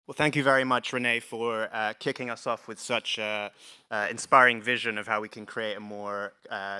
Well, thank you very much, Renee, for kicking us off with such inspiring vision of how we can create a more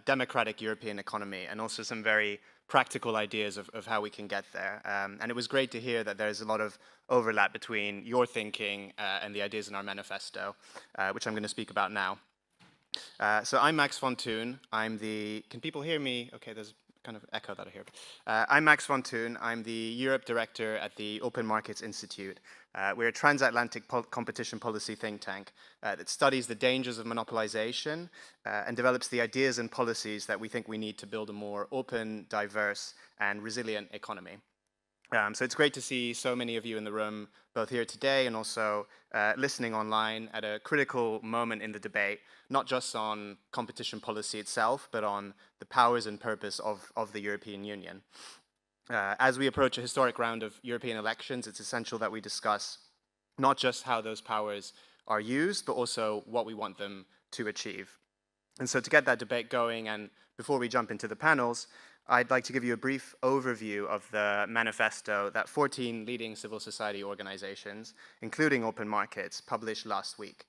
democratic European economy, and also some very practical ideas of how we can get there. And it was great to hear that there's a lot of overlap between your thinking and the ideas in our manifesto, which I'm going to speak about now. So I'm Max von Thun. Can people hear me? Okay, there's kind of echo that I hear. I'm Max von Thun. I'm the Europe Director at the Open Markets Institute. We're a transatlantic competition policy think tank that studies the dangers of monopolization and develops the ideas and policies that we think we need to build a more open, diverse, and resilient economy. So it's great to see so many of you in the room, both here today and also listening online at a critical moment in the debate, not just on competition policy itself, but on the powers and purpose of the European Union. As we approach a historic round of European elections, it's essential that we discuss not just how those powers are used, but also what we want them to achieve. And so to get that debate going, and before we jump into the panels, I'd like to give you a brief overview of the manifesto that 14 leading civil society organizations, including Open Markets, published last week,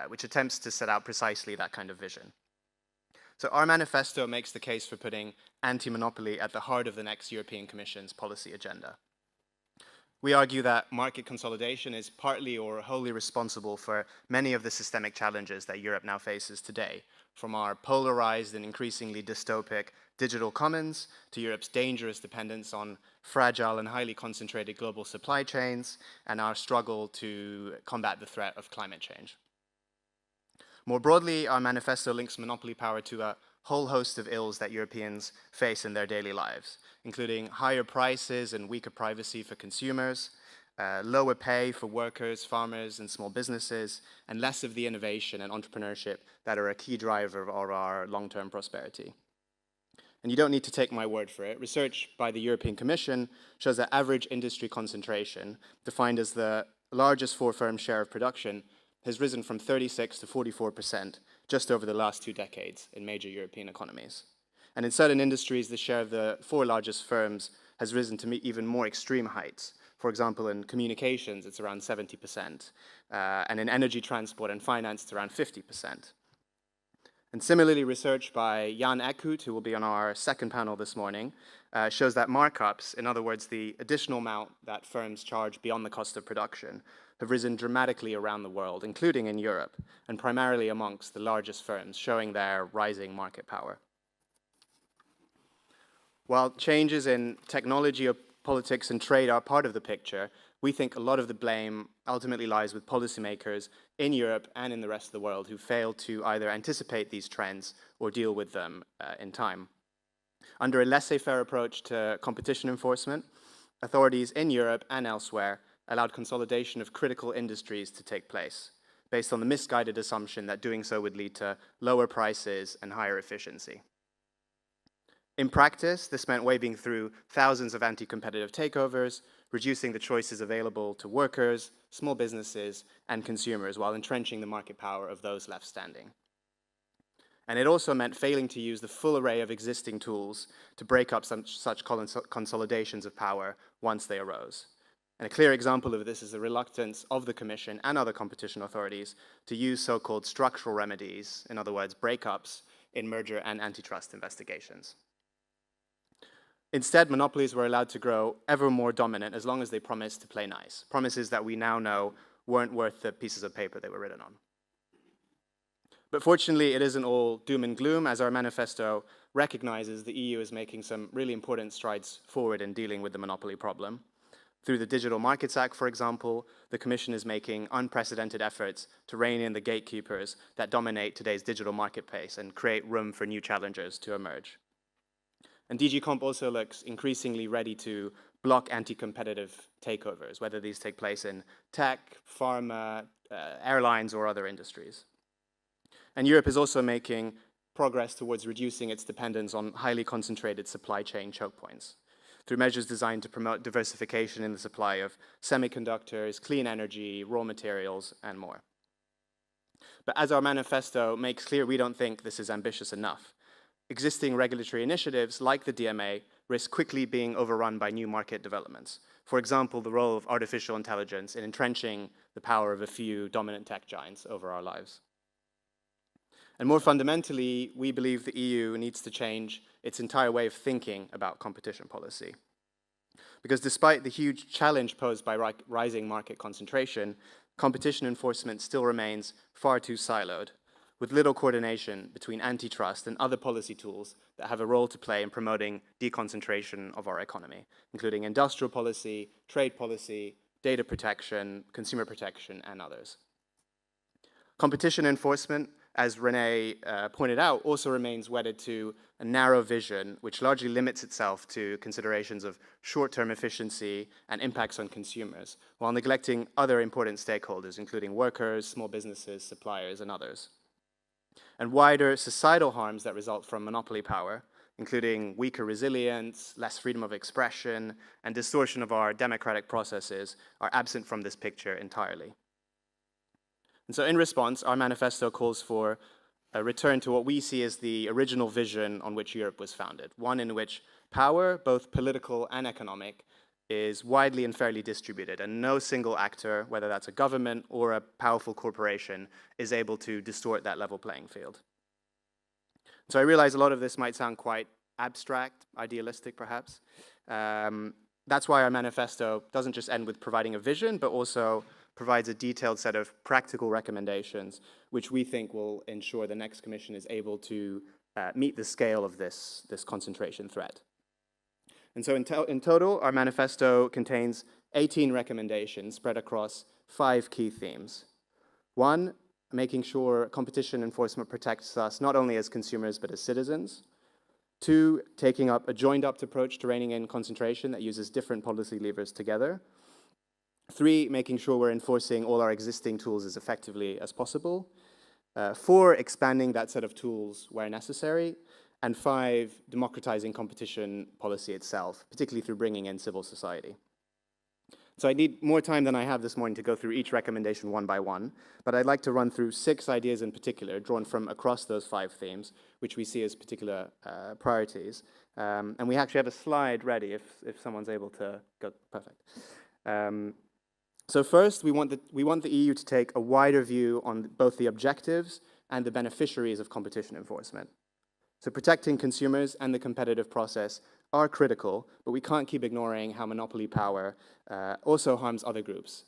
which attempts to set out precisely that kind of vision. So our manifesto makes the case for putting anti-monopoly at the heart of the next European Commission's policy agenda. We argue that market consolidation is partly or wholly responsible for many of the systemic challenges that Europe now faces today, from our polarized and increasingly dystopic digital commons to Europe's dangerous dependence on fragile and highly concentrated global supply chains, and our struggle to combat the threat of climate change. More broadly, our manifesto links monopoly power to a whole host of ills that Europeans face in their daily lives, including higher prices and weaker privacy for consumers, lower pay for workers, farmers, and small businesses, and less of the innovation and entrepreneurship that are a key driver of our long-term prosperity. And you don't need to take my word for it. Research by the European Commission shows that average industry concentration, defined as the largest four-firm share of production, has risen from 36 to 44% just over the last 2 decades in major European economies. And in certain industries, the share of the 4 largest firms has risen to even more extreme heights. For example, in communications, it's around 70%, and in energy, transport, and finance, it's around 50%. And similarly, research by Jan Eckhout, who will be on our second panel this morning, shows that markups, in other words, the additional amount that firms charge beyond the cost of production, have risen dramatically around the world, including in Europe, and primarily amongst the largest firms, showing their rising market power. While changes in technology, politics, and trade are part of the picture, we think a lot of the blame ultimately lies with policymakers in Europe and in the rest of the world who fail to either anticipate these trends or deal with them in time. Under a laissez-faire approach to competition enforcement, authorities in Europe and elsewhere allowed consolidation of critical industries to take place, based on the misguided assumption that doing so would lead to lower prices and higher efficiency. In practice, this meant waving through thousands of anti-competitive takeovers, reducing the choices available to workers, small businesses, and consumers, while entrenching the market power of those left standing. And it also meant failing to use the full array of existing tools to break up such consolidations of power once they arose. And a clear example of this is the reluctance of the Commission and other competition authorities to use so-called structural remedies, in other words, breakups, in merger and antitrust investigations. Instead, monopolies were allowed to grow ever more dominant as long as they promised to play nice, promises that we now know weren't worth the pieces of paper they were written on. But fortunately, it isn't all doom and gloom, as our manifesto recognizes the EU is making some really important strides forward in dealing with the monopoly problem. Through the Digital Markets Act, for example, the Commission is making unprecedented efforts to rein in the gatekeepers that dominate today's digital marketplace and create room for new challengers to emerge. And DG Comp also looks increasingly ready to block anti-competitive takeovers, whether these take place in tech, pharma, airlines, or other industries. And Europe is also making progress towards reducing its dependence on highly concentrated supply chain choke points, through measures designed to promote diversification in the supply of semiconductors, clean energy, raw materials, and more. But as our manifesto makes clear, we don't think this is ambitious enough. Existing regulatory initiatives, like the DMA, risk quickly being overrun by new market developments, For example, the role of artificial intelligence in entrenching the power of a few dominant tech giants over our lives. And more fundamentally, we believe the EU needs to change its entire way of thinking about competition policy. Because despite the huge challenge posed by rising market concentration, competition enforcement still remains far too siloed, with little coordination between antitrust and other policy tools that have a role to play in promoting deconcentration of our economy, including industrial policy, trade policy, data protection, consumer protection, and others. Competition enforcement, as Renee pointed out, also remains wedded to a narrow vision which largely limits itself to considerations of short-term efficiency and impacts on consumers, while neglecting other important stakeholders, including workers, small businesses, suppliers, and others. And wider societal harms that result from monopoly power, including weaker resilience, less freedom of expression, and distortion of our democratic processes, are absent from this picture entirely. And so in response, our manifesto calls for a return to what we see as the original vision on which Europe was founded, one in which power, both political and economic, is widely and fairly distributed, and no single actor, whether that's a government or a powerful corporation, is able to distort that level playing field. So I realize a lot of this might sound quite abstract, idealistic perhaps. That's why our manifesto doesn't just end with providing a vision, but also provides a detailed set of practical recommendations, which we think will ensure the next Commission is able to meet the scale of this concentration threat. And so in total, our manifesto contains 18 recommendations spread across 5 key themes. 1, making sure competition enforcement protects us not only as consumers, but as citizens. 2, taking up a joined-up approach to reining in concentration that uses different policy levers together. 3, making sure we're enforcing all our existing tools as effectively as possible. 4, expanding that set of tools where necessary. And 5, democratizing competition policy itself, particularly through bringing in civil society. So I need more time than I have this morning to go through each recommendation one by one, but I'd like to run through 6 ideas in particular, drawn from across those 5 themes, which we see as particular priorities. And we actually have a slide ready if someone's able to go. Perfect. So first, we want the EU to take a wider view on both the objectives and the beneficiaries of competition enforcement. So protecting consumers and the competitive process are critical, but we can't keep ignoring how monopoly power also harms other groups,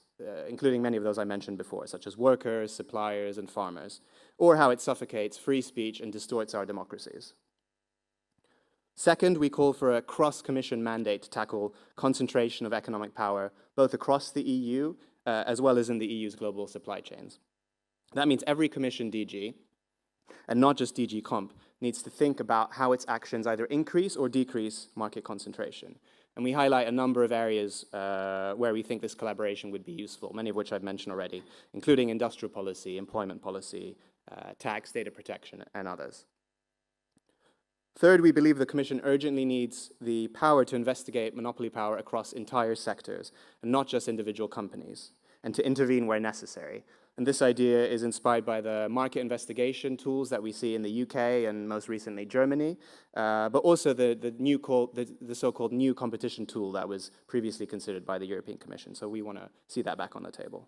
including many of those I mentioned before, such as workers, suppliers, and farmers, or how it suffocates free speech and distorts our democracies. Second, we call for a cross-commission mandate to tackle concentration of economic power, both across the EU as well as in the EU's global supply chains. That means every Commission DG, and not just DG Comp, needs to think about how its actions either increase or decrease market concentration. And we highlight a number of areas where we think this collaboration would be useful, many of which I've mentioned already, including industrial policy, employment policy, tax, data protection, and others. Third, we believe the Commission urgently needs the power to investigate monopoly power across entire sectors, and not just individual companies, and to intervene where necessary. And this idea is inspired by the market investigation tools that we see in the UK and most recently Germany, but also the so-called new competition tool that was previously considered by the European Commission. So we want to see that back on the table.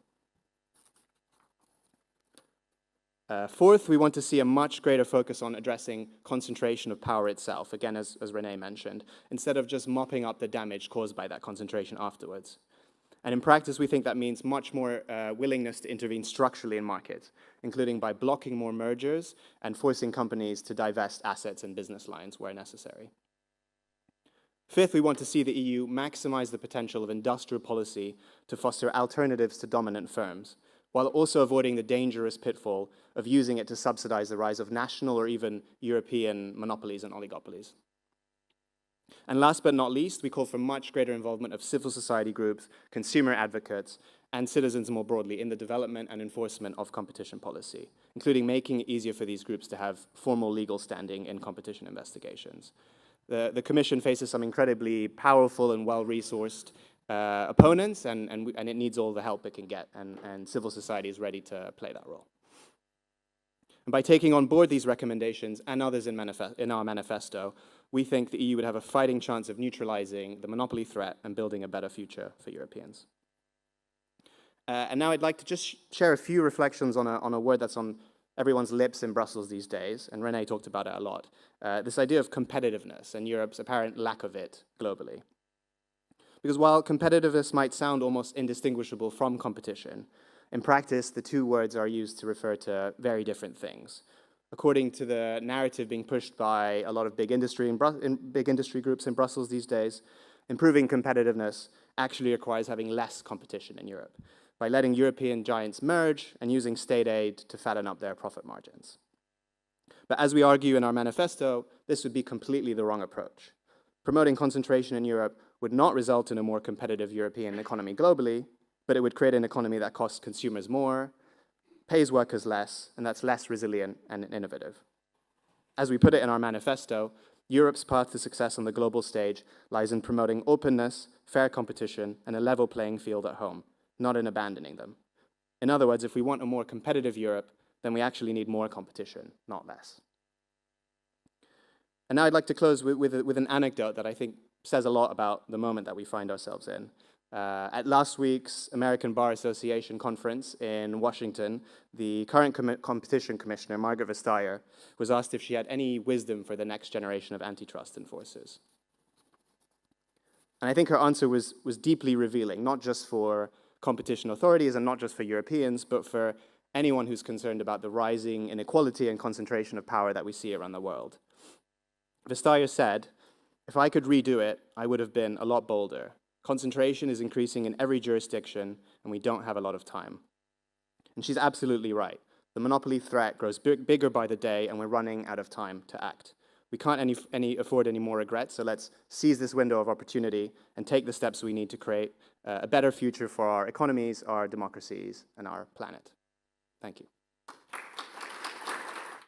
Fourth, we want to see a much greater focus on addressing concentration of power itself, again, as Renee mentioned, instead of just mopping up the damage caused by that concentration afterwards. And in practice, we think that means much more willingness to intervene structurally in markets, including by blocking more mergers and forcing companies to divest assets and business lines where necessary. Fifth, we want to see the EU maximize the potential of industrial policy to foster alternatives to dominant firms, while also avoiding the dangerous pitfall of using it to subsidize the rise of national or even European monopolies and oligopolies. And last but not least, we call for much greater involvement of civil society groups, consumer advocates, and citizens more broadly in the development and enforcement of competition policy, including making it easier for these groups to have formal legal standing in competition investigations. The Commission faces some incredibly powerful and well-resourced opponents, and it needs all the help it can get, and civil society is ready to play that role. And by taking on board these recommendations and others in our manifesto, we think the EU would have a fighting chance of neutralizing the monopoly threat and building a better future for Europeans. And now I'd like to just share a few reflections on a word that's on everyone's lips in Brussels these days, and René talked about it a lot, this idea of competitiveness and Europe's apparent lack of it globally. Because while competitiveness might sound almost indistinguishable from competition, in practice, the two words are used to refer to very different things. According to the narrative being pushed by a lot of big industry groups in Brussels these days, improving competitiveness actually requires having less competition in Europe, by letting European giants merge and using state aid to fatten up their profit margins. But as we argue in our manifesto, this would be completely the wrong approach. Promoting concentration in Europe would not result in a more competitive European economy globally, but it would create an economy that costs consumers more, pays workers less, and that's less resilient and innovative. As we put it in our manifesto, Europe's path to success on the global stage lies in promoting openness, fair competition, and a level playing field at home, not in abandoning them. In other words, if we want a more competitive Europe, then we actually need more competition, not less. And now I'd like to close with an anecdote that I think says a lot about the moment that we find ourselves in. At last week's American Bar Association conference in Washington, the current competition commissioner, Margaret Vestager, was asked if she had any wisdom for the next generation of antitrust enforcers. And I think her answer was deeply revealing, not just for competition authorities and not just for Europeans, but for anyone who's concerned about the rising inequality and concentration of power that we see around the world. Vestager said, "If I could redo it, I would have been a lot bolder. Concentration is increasing in every jurisdiction, and we don't have a lot of time." And she's absolutely right. The monopoly threat grows bigger by the day, and we're running out of time to act. We can't afford any more regrets, so let's seize this window of opportunity and take the steps we need to create a better future for our economies, our democracies, and our planet. Thank you.